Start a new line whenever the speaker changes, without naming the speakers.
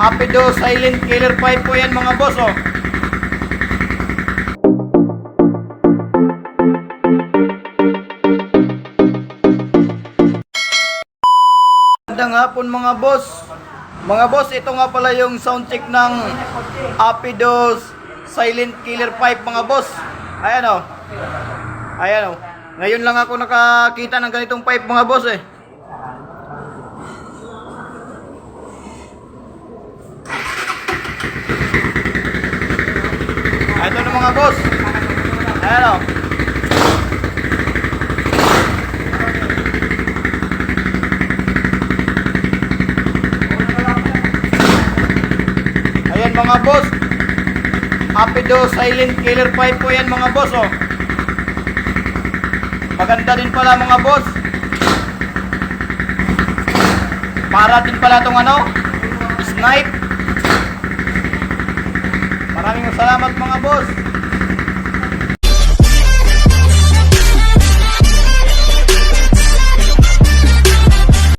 Apido silent killer pipe po yan mga boss, oh. Magandang hapon mga boss. Mga boss, ito nga pala yung sound check ng Apido silent killer pipe mga boss. Ayan, oh. Ayan, oh. Ngayon lang ako nakakita ng ganitong pipe mga boss, eh. Ito na mga boss. Ayan, oh. Ayan mga boss. Apido silent killer pipe po yan mga boss, oh. Maganda din pala mga boss. Para din pala itong ano, snipe. Maraming salamat mga boss.